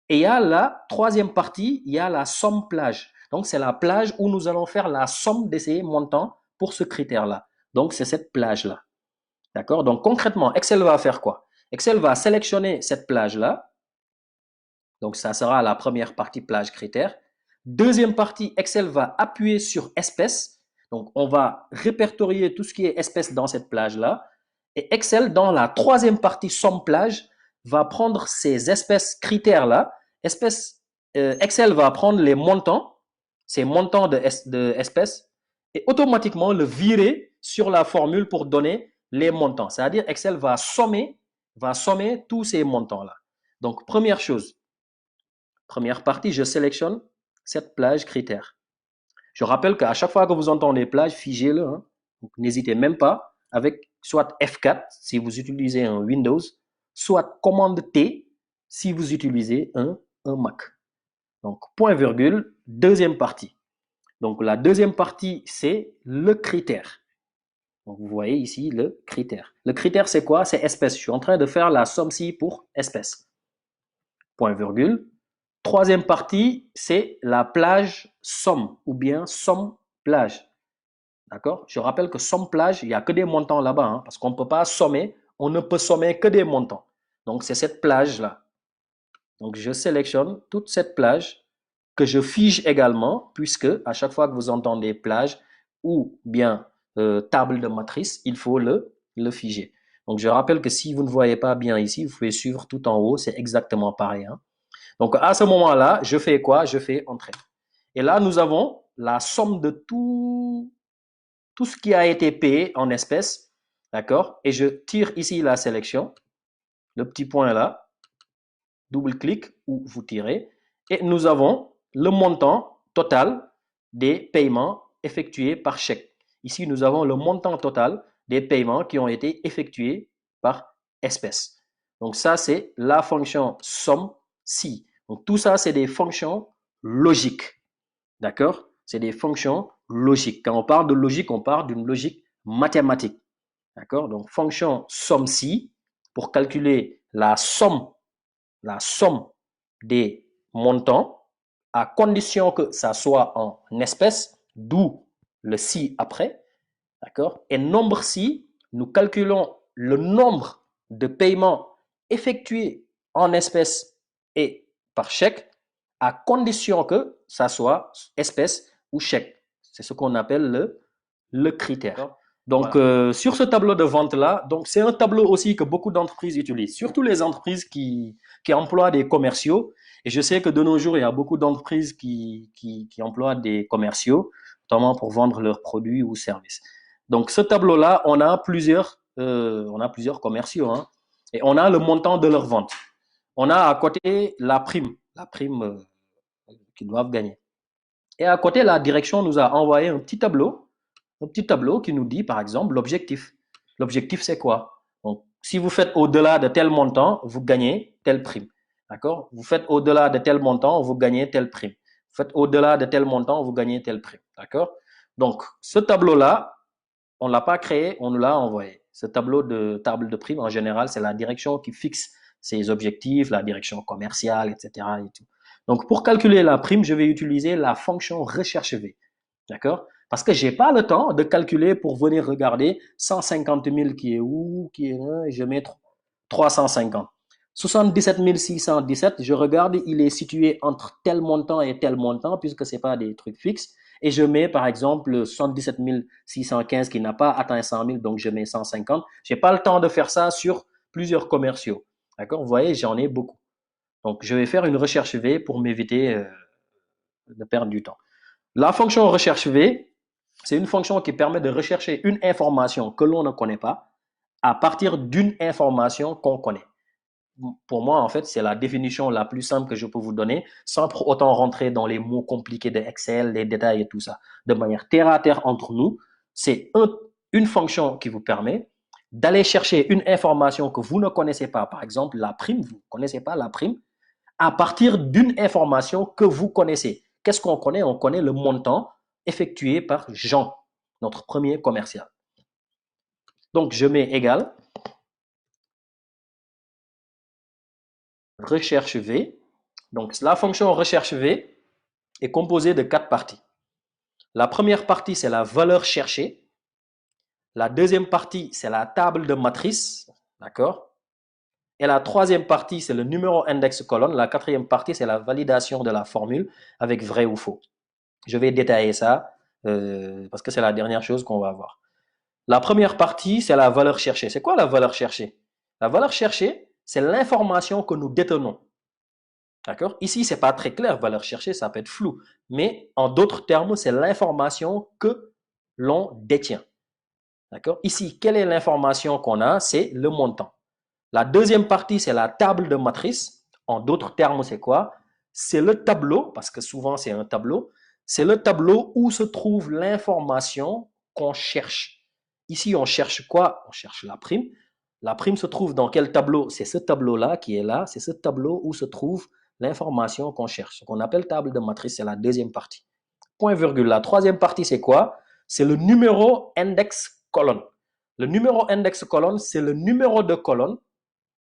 Et il y a la troisième partie, il y a la somme plage. Donc, c'est la plage où nous allons faire la somme de ces montants pour ce critère-là. Donc, c'est cette plage-là. D'accord? Donc, concrètement, Excel va faire quoi? Excel va sélectionner cette plage-là. Donc, ça sera la première partie plage critère. Deuxième partie, Excel va appuyer sur espèce. Donc, on va répertorier tout ce qui est espèce dans cette plage-là. Et Excel, dans la troisième partie somme plage, va prendre ces espèces critères-là. Excel va prendre les montants, ces montants d'espèces, et automatiquement le virer sur la formule pour donner les montants. C'est-à-dire Excel va sommer tous ces montants-là. Donc, première chose, première partie, je sélectionne cette plage critère. Je rappelle qu'à chaque fois que vous entendez plage, figez-le. Hein. N'hésitez même pas avec soit F4 si vous utilisez un Windows, soit commande T si vous utilisez un Mac. Donc, point virgule, deuxième partie. Donc, la deuxième partie, c'est le critère. Donc, vous voyez ici le critère. Le critère, c'est quoi? C'est espèce. Je suis en train de faire la somme ci pour espèce. Point virgule. Troisième partie, c'est la plage somme ou bien somme plage. D'accord? Je rappelle que somme plage, il n'y a que des montants là-bas, hein, parce qu'on ne peut pas sommer, on ne peut sommer que des montants. Donc, c'est cette plage-là. Donc, je sélectionne toute cette plage que je fige également, puisque à chaque fois que vous entendez plage ou bien table de matrice, il faut le figer. Donc, je rappelle que si vous ne voyez pas bien ici, vous pouvez suivre tout en haut, c'est exactement pareil. Hein. Donc, à ce moment-là, je fais quoi? Je fais entrée. Et là, nous avons la somme de tout ce qui a été payé en espèces. D'accord? Et je tire ici la sélection, le petit point là, double-clic ou vous tirez. Et nous avons le montant total des paiements effectués par chèque. Ici, nous avons le montant total des paiements qui ont été effectués par espèce. Donc ça, c'est la fonction somme si. Donc tout ça, c'est des fonctions logiques. D'accord? C'est des fonctions logiques. Quand on parle de logique, on parle d'une logique mathématique. D'accord? Donc fonction somme si pour calculer la somme des montants à condition que ça soit en espèces, d'où le si après. D'accord? Et nombre si, nous calculons le nombre de paiements effectués en espèces et par chèque, à condition que ça soit espèce ou chèque. C'est ce qu'on appelle le critère. Donc, voilà. Sur ce tableau de vente-là, donc c'est un tableau aussi que beaucoup d'entreprises utilisent, surtout les entreprises qui emploient des commerciaux. Et je sais que de nos jours, il y a beaucoup d'entreprises qui emploient des commerciaux, notamment pour vendre leurs produits ou services. Donc, ce tableau-là, on a plusieurs commerciaux, hein, et on a le montant de leur vente. On a à côté la prime qu'ils doivent gagner. Et à côté, la direction nous a envoyé un petit tableau qui nous dit, par exemple, l'objectif. L'objectif, c'est quoi? Donc, si vous faites au-delà de tel montant, vous gagnez telle prime. D'accord? Vous faites au-delà de tel montant, vous gagnez telle prime. Vous faites au-delà de tel montant, vous gagnez telle prime. D'accord? Donc, ce tableau-là, on ne l'a pas créé, on nous l'a envoyé. Ce tableau de table de prime, en général, c'est la direction qui fixe ses objectifs, la direction commerciale, etc. Et tout. Donc, pour calculer la prime, je vais utiliser la fonction recherche V. D'accord? Parce que j'ai pas le temps de calculer pour venir regarder 150 000 qui est où, qui est là, et je mets 350. 77 617, je regarde, il est situé entre tel montant et tel montant, puisque c'est pas des trucs fixes. Et je mets, par exemple, 77 615 qui n'a pas atteint 100 000, donc je mets 150. J'ai pas le temps de faire ça sur plusieurs commerciaux. D'accord? Vous voyez, j'en ai beaucoup. Donc, je vais faire une recherche V pour m'éviter de perdre du temps. La fonction recherche V, c'est une fonction qui permet de rechercher une information que l'on ne connaît pas à partir d'une information qu'on connaît. Pour moi, en fait, c'est la définition la plus simple que je peux vous donner, sans pour autant rentrer dans les mots compliqués de Excel, les détails et tout ça. De manière terre à terre entre nous, c'est une fonction qui vous permet d'aller chercher une information que vous ne connaissez pas. Par exemple, la prime, vous ne connaissez pas la prime, à partir d'une information que vous connaissez. Qu'est-ce qu'on connaît? On connaît le montant effectué par Jean, notre premier commercial. Donc, je mets égal recherche V. Donc, la fonction recherche V est composée de 4 parties. La première partie, c'est la valeur cherchée. La deuxième partie, c'est la table de matrice. D'accord? Et la troisième partie, c'est le numéro index colonne. La quatrième partie, c'est la validation de la formule avec vrai ou faux. Je vais détailler ça parce que c'est la dernière chose qu'on va voir. La première partie, c'est la valeur cherchée. C'est quoi la valeur cherchée? La valeur cherchée, c'est l'information que nous détenons. D'accord? Ici, c'est pas très clair, valeur cherchée, ça peut être flou. Mais en d'autres termes, c'est l'information que l'on détient. D'accord? Ici, quelle est l'information qu'on a? C'est le montant. La deuxième partie, c'est la table de matrice. En d'autres termes, c'est quoi? C'est le tableau, parce que souvent c'est un tableau, c'est le tableau où se trouve l'information qu'on cherche. Ici, on cherche quoi? On cherche la prime. La prime se trouve dans quel tableau? C'est ce tableau-là qui est là. C'est ce tableau où se trouve l'information qu'on cherche. Ce qu'on appelle table de matrice, c'est la deuxième partie. Point virgule. La troisième partie, c'est quoi? C'est le numéro index colonne. Le numéro index colonne, c'est le numéro de colonne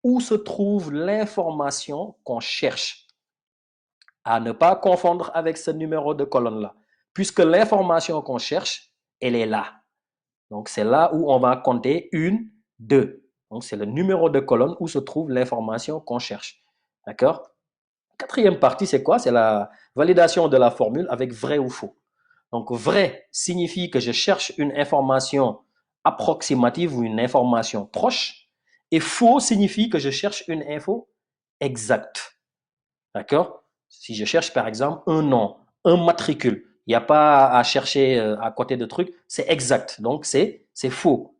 où se trouve l'information qu'on cherche. À ne pas confondre avec ce numéro de colonne-là, puisque l'information qu'on cherche, elle est là. Donc, c'est là où on va compter 1, 2. Donc, c'est le numéro de colonne où se trouve l'information qu'on cherche. D'accord? Quatrième partie, c'est quoi? C'est la validation de la formule avec vrai ou faux. Donc, vrai signifie que je cherche une information approximative ou une information proche. Et faux signifie que je cherche une info exacte. D'accord? Si je cherche par exemple un nom, un matricule, il n'y a pas à chercher à côté de trucs, c'est exact. Donc c'est faux.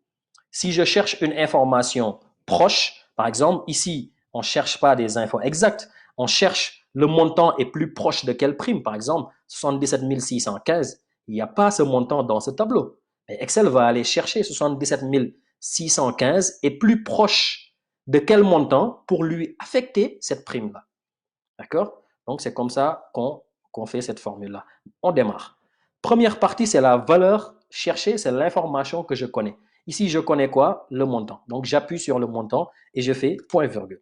Si je cherche une information proche, par exemple ici, on ne cherche pas des infos exactes, on cherche le montant est plus proche de quelle prime, par exemple 77 615, il n'y a pas ce montant dans ce tableau. Mais Excel va aller chercher 77 615 et plus proche de quel montant pour lui affecter cette prime-là. D'accord? Donc, c'est comme ça qu'on fait cette formule-là. On démarre. Première partie, c'est la valeur cherchée, c'est l'information que je connais. Ici, je connais quoi? Le montant. Donc, j'appuie sur le montant et je fais point virgule.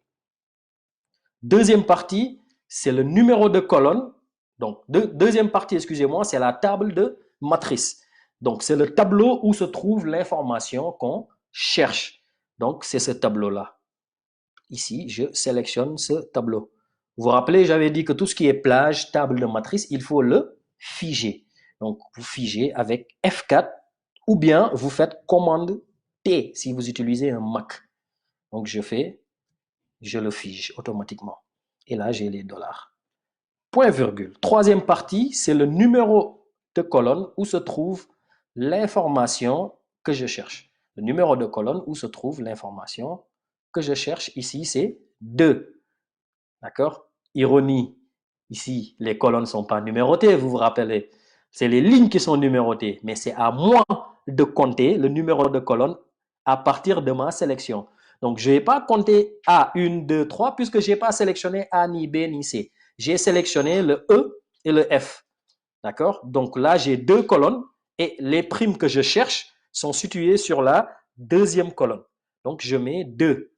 Deuxième partie, c'est le numéro de colonne. Donc, deuxième partie, excusez-moi, c'est la table de matrice. Donc, c'est le tableau où se trouve l'information qu'on cherche. Donc, c'est ce tableau-là. Ici, je sélectionne ce tableau. Vous vous rappelez, j'avais dit que tout ce qui est plage, table de matrice, il faut le figer. Donc, vous figez avec F4 ou bien vous faites commande T si vous utilisez un Mac. Donc, je le fige automatiquement. Et là, j'ai les dollars. Point virgule. Troisième partie, c'est le numéro de colonne où se trouve l'information que je cherche. Le numéro de colonne où se trouve l'information que je cherche ici, c'est 2. D'accord? Ironie, ici, les colonnes ne sont pas numérotées, vous vous rappelez. C'est les lignes qui sont numérotées, mais c'est à moi de compter le numéro de colonne à partir de ma sélection. Donc, je ne vais pas compter A, 1, 2, 3, puisque je n'ai pas sélectionné A, ni B, ni C. J'ai sélectionné le E et le F. D'accord? Donc là, j'ai deux colonnes et les primes que je cherche sont situées sur la deuxième colonne. Donc, je mets 2,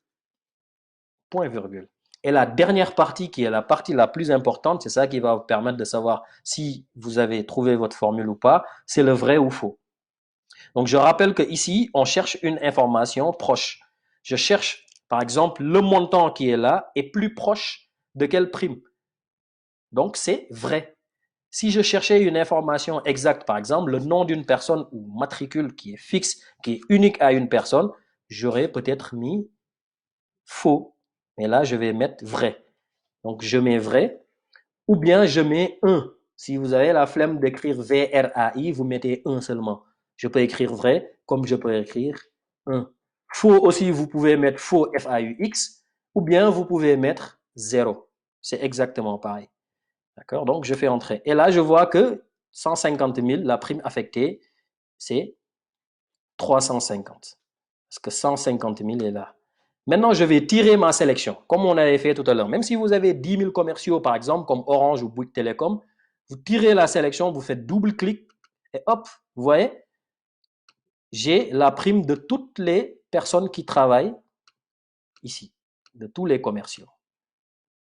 point virgule. Et la dernière partie, qui est la partie la plus importante, c'est ça qui va vous permettre de savoir si vous avez trouvé votre formule ou pas, c'est le vrai ou faux. Donc, je rappelle qu'ici, on cherche une information proche. Je cherche, par exemple, le montant qui est là est plus proche de quelle prime. Donc, c'est vrai. Si je cherchais une information exacte, par exemple, le nom d'une personne ou matricule qui est fixe, qui est unique à une personne, j'aurais peut-être mis faux. Mais là, je vais mettre vrai. Donc, je mets vrai ou bien je mets 1. Si vous avez la flemme d'écrire VRAI, vous mettez 1 seulement. Je peux écrire vrai comme je peux écrire 1. Faux aussi, vous pouvez mettre faux FAUX ou bien vous pouvez mettre 0. C'est exactement pareil. D'accord? Donc, je fais entrer. Et là, je vois que 150 000, la prime affectée, c'est 350. Parce que 150 000 est là. Maintenant, je vais tirer ma sélection, comme on avait fait tout à l'heure. Même si vous avez 10 000 commerciaux, par exemple, comme Orange ou Bouygues Télécom, vous tirez la sélection, vous faites double-clic, et hop, vous voyez, j'ai la prime de toutes les personnes qui travaillent ici, de tous les commerciaux.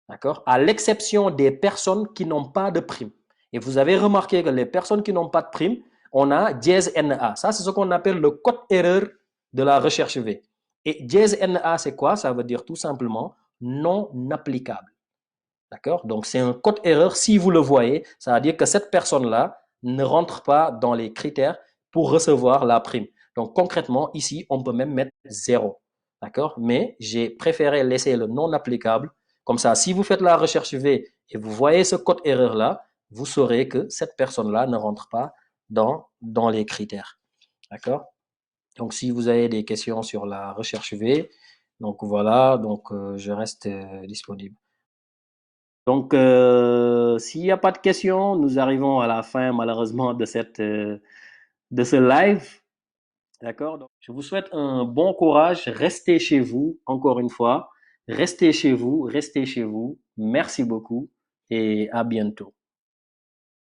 D'accord? À l'exception des personnes qui n'ont pas de prime. Et vous avez remarqué que les personnes qui n'ont pas de prime, on a dièse NA. Ça, c'est ce qu'on appelle le code erreur de la recherche V. Et dièse NA, c'est quoi? Ça veut dire tout simplement non applicable. D'accord? Donc, c'est un code erreur. Si vous le voyez, ça veut dire que cette personne-là ne rentre pas dans les critères pour recevoir la prime. Donc, concrètement, ici, on peut même mettre 0. D'accord? Mais j'ai préféré laisser le non applicable. Comme ça, si vous faites la recherche V et vous voyez ce code erreur-là, vous saurez que cette personne-là ne rentre pas dans les critères. D'accord? Donc, si vous avez des questions sur la recherche V, donc voilà, donc je reste disponible. Donc, s'il n'y a pas de questions, nous arrivons à la fin, malheureusement, de ce live. D'accord? Donc, je vous souhaite un bon courage. Restez chez vous, encore une fois. Restez chez vous, restez chez vous. Merci beaucoup et à bientôt.